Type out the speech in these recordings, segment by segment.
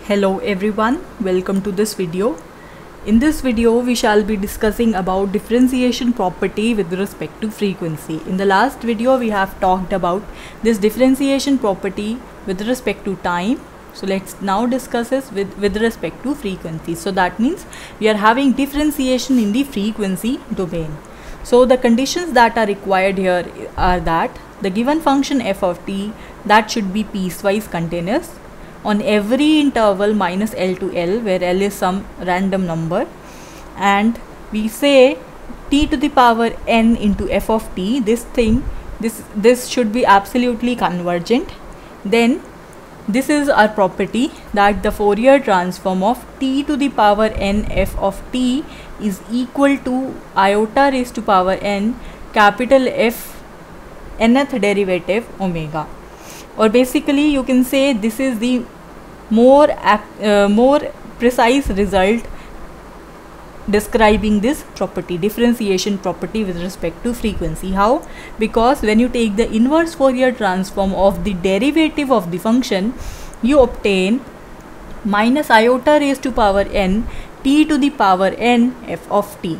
Hello everyone, welcome to this video. In this video we shall be discussing about differentiation property with respect to frequency. In the last video we have talked about this differentiation property with respect to time. So let's now discuss this with respect to frequency. So that means we are having differentiation in the frequency domain. So the conditions that are required here are that the given function f of t that should be piecewise continuous on every interval minus L to L, where L is some random number, and we say t to the power n into f of t, this should be absolutely convergent. Then this is our property that the Fourier transform of t to the power n f of t is equal to iota raised to power n capital F nth derivative omega. Or basically you can say this is the more precise result describing this property, differentiation property with respect to frequency. How? Because when you take the inverse Fourier transform of the derivative of the function, you obtain minus iota raised to power n t to the power n f of t.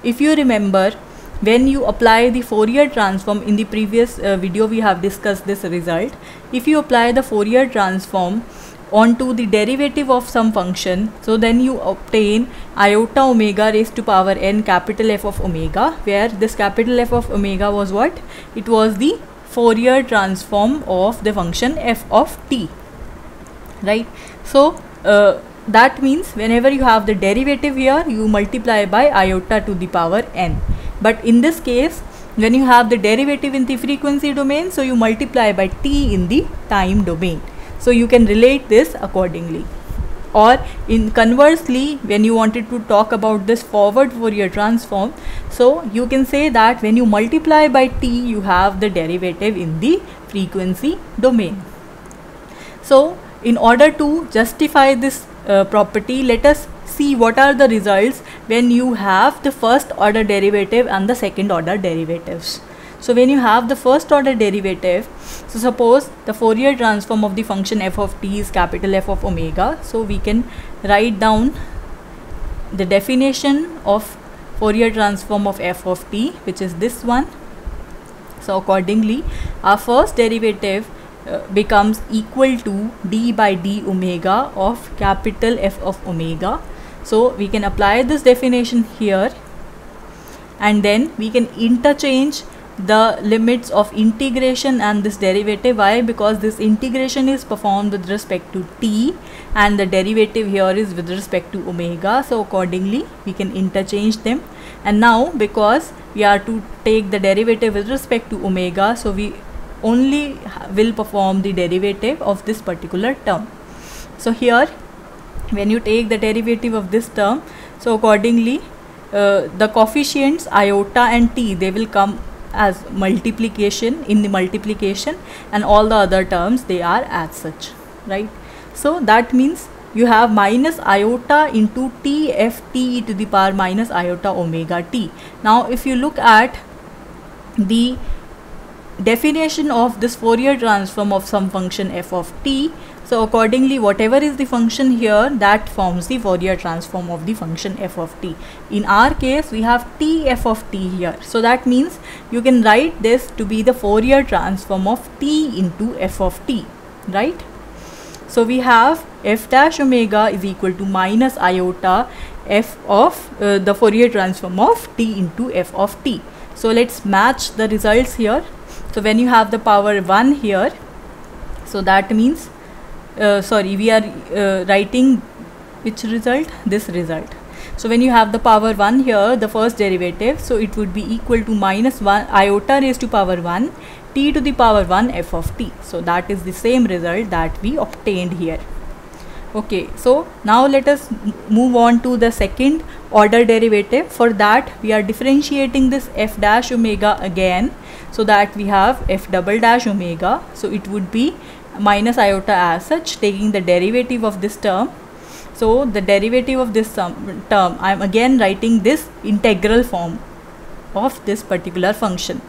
If you remember, when you apply the Fourier transform, in the previous video we have discussed this result. If you apply the Fourier transform onto the derivative of some function, so then you obtain iota omega raised to power n capital F of omega, where this capital F of omega was what? It was the Fourier transform of the function f of t, right? So that means whenever you have the derivative here, you multiply by iota to the power n. But in this case, when you have the derivative in the frequency domain, so you multiply by t in the time domain. So you can relate this accordingly. Or in conversely, when you wanted to talk about this forward Fourier transform, so you can say that when you multiply by t, you have the derivative in the frequency domain. So in order to justify this property, let us see what are the results when you have the first order derivative and the second order derivatives. So when you have the first order derivative, so suppose the Fourier transform of the function f of t is capital F of omega, so we can write down the definition of Fourier transform of f of t, which is this one. So accordingly, our first derivative becomes equal to d by d omega of capital F of omega. So we can apply this definition here, and then we can interchange the limits of integration and this derivative. Why? Because this integration is performed with respect to t and the derivative here is with respect to omega. So accordingly we can interchange them, and now because we are to take the derivative with respect to omega, so we only will perform the derivative of this particular term. So here when you take the derivative of this term, so accordingly the coefficients iota and t, they will come as multiplication in the multiplication, and all the other terms, they are as such, right? So that means you have minus iota into t f t to the power minus iota omega t. Now if you look at the definition of this Fourier transform of some function f of t, so accordingly whatever is the function here, that forms the Fourier transform of the function f of t. In our case we have t f of t here, so that means you can write this to be the Fourier transform of t into f of t, right? So we have f dash omega is equal to minus iota f of the Fourier transform of t into f of t. So let's match the results here. So when you have the power 1 here, so that means we are writing which result? This result. So when you have the power 1 here, the first derivative, so it would be equal to minus 1 iota raised to power 1 t to the power 1 f of t. So that is the same result that we obtained here. Okay, so now let us move on to the second order derivative. For that we are differentiating this f dash omega again, so that we have f double dash omega, so it would be minus iota as such, taking the derivative of this term. So the derivative of this term, I am again writing this integral form of this particular function.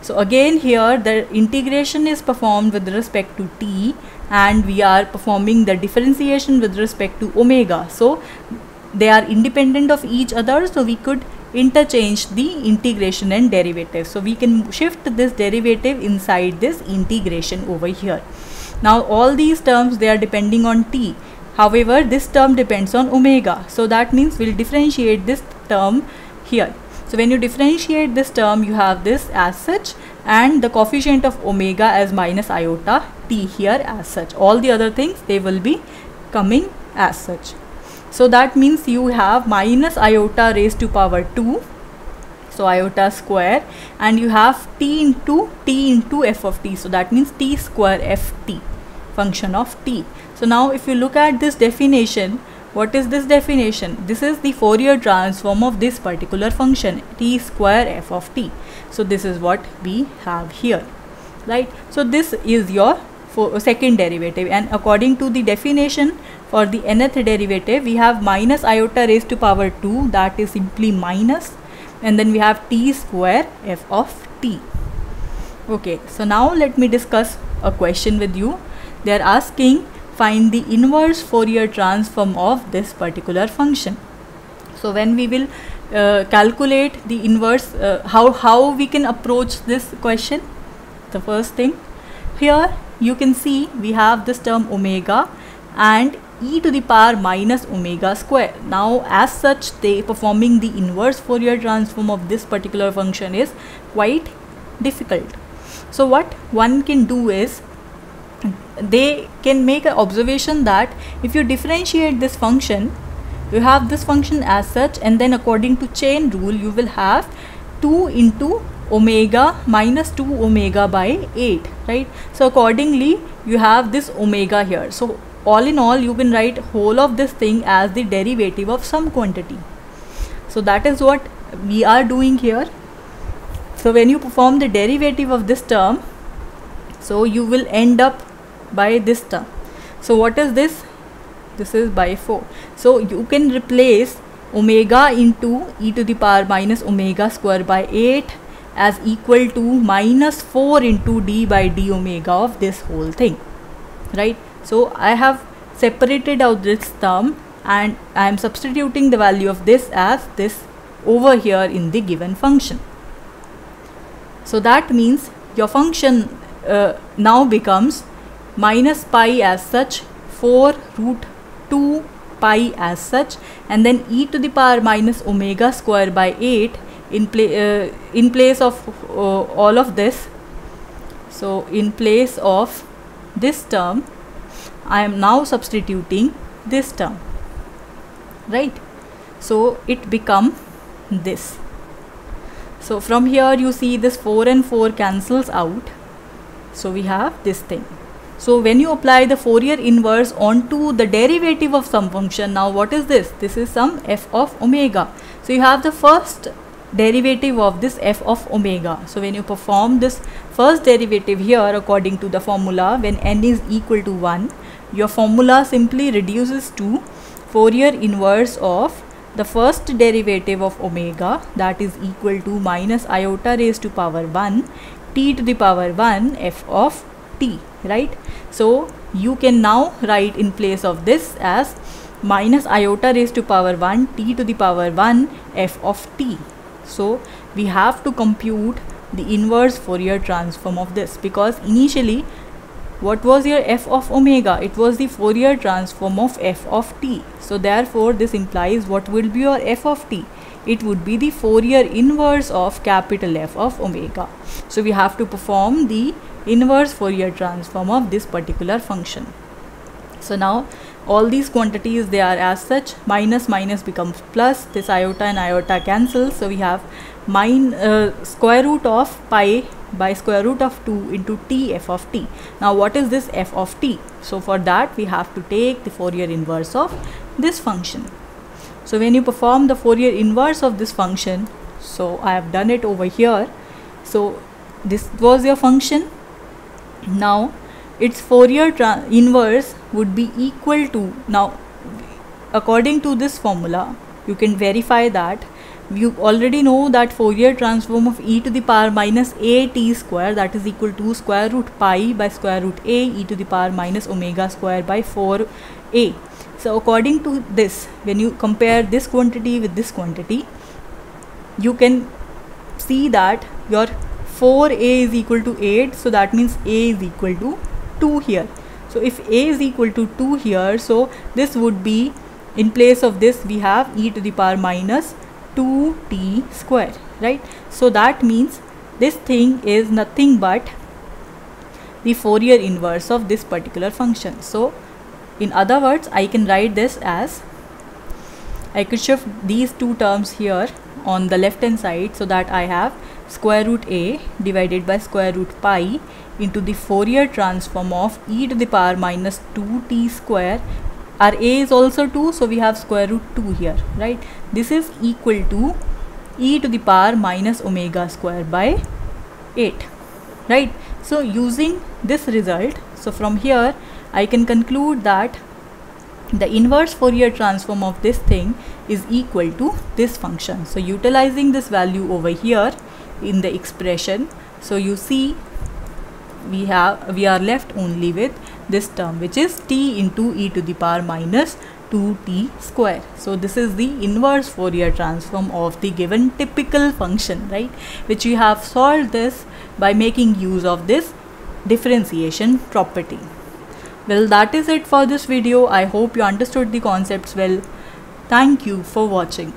So again here the integration is performed with respect to t and we are performing the differentiation with respect to omega. So they are independent of each other, so we could interchange the integration and derivative. So we can shift this derivative inside this integration over here. Now all these terms, they are depending on t. However, this term depends on omega. So that means we'll differentiate this term here. So when you differentiate this term, you have this as such, and the coefficient of omega as minus iota t here as such. All the other things, they will be coming as such. So that means you have minus iota raised to power 2, so iota square, and you have t into f of t. So that means t square ft, function of t. So now if you look at this definition, what is this definition? This is the Fourier transform of this particular function, t square f of t. So this is what we have here, right? So this is your second derivative, and according to the definition for the nth derivative, we have minus iota raised to power 2, that is simply minus, and then we have t square f of t. Okay, so now let me discuss a question with you. They are asking, find the inverse Fourier transform of this particular function. So when we will calculate the inverse, how we can approach this question? The first thing, here you can see we have this term omega and e to the power minus omega square. Now as such, they performing the inverse Fourier transform of this particular function is quite difficult. So what one can do is, they can make an observation that if you differentiate this function, you have this function as such, and then according to chain rule, you will have 2 into omega minus 2 omega by 8, right? So accordingly, you have this omega here. So all in all, you can write whole of this thing as the derivative of some quantity. So that is what we are doing here. So when you perform the derivative of this term, so you will end up by this term. So what is this? This is by 4. So you can replace omega into e to the power minus omega square by 8 as equal to minus 4 into d by d omega of this whole thing, right? So I have separated out this term, and I am substituting the value of this as this over here in the given function. So that means your function now becomes minus pi as such, 4 root 2 pi as such, and then e to the power minus omega square by 8 in place of all of this. So in place of this term, I am now substituting this term, right? So it become this. So from here you see this 4 and 4 cancels out, so we have this thing. So when you apply the Fourier inverse onto the derivative of some function, now what is this? This is some f of omega. So you have the first derivative of this f of omega. So when you perform this first derivative here according to the formula, when n is equal to 1, your formula simply reduces to Fourier inverse of the first derivative of omega, that is equal to minus iota raised to power 1 t to the power 1 f of t, right? So you can now write in place of this as minus iota raised to power 1 t to the power 1 f of t. So we have to compute the inverse Fourier transform of this, because initially what was your f of omega? It was the Fourier transform of f of t. So therefore this implies what will be your f of t? It would be the Fourier inverse of capital F of omega. So we have to perform the inverse Fourier transform of this particular function. So now all these quantities, they are as such, minus minus becomes plus, this iota and iota cancel, so we have square root of pi by square root of 2 into t f of t. Now what is this f of t? So for that we have to take the Fourier inverse of this function. So when you perform the Fourier inverse of this function, so I have done it over here. So this was your function. Now its Fourier inverse would be equal to, now according to this formula you can verify that you already know that Fourier transform of e to the power minus a t square, that is equal to square root pi by square root a e to the power minus omega square by 4a. So according to this, when you compare this quantity with this quantity, you can see that your 4a is equal to 8, so that means a is equal to 2 here. So if a is equal to 2 here, so this would be, in place of this we have e to the power minus 2t square, right? So that means this thing is nothing but the Fourier inverse of this particular function. So in other words, I can write this as, I could shift these two terms here on the left hand side, so that I have square root a divided by square root pi into the Fourier transform of e to the power minus 2t square. Our a is also 2, so we have square root 2 here, right? This is equal to e to the power minus omega square by 8, right? So using this result, so from here I can conclude that the inverse Fourier transform of this thing is equal to this function. So utilizing this value over here in the expression, so you see we are left only with this term, which is t into e to the power minus 2t square. So this is the inverse Fourier transform of the given typical function, right, which we have solved this by making use of this differentiation property. Well, that is it for this video. I hope you understood the concepts well. Thank you for watching.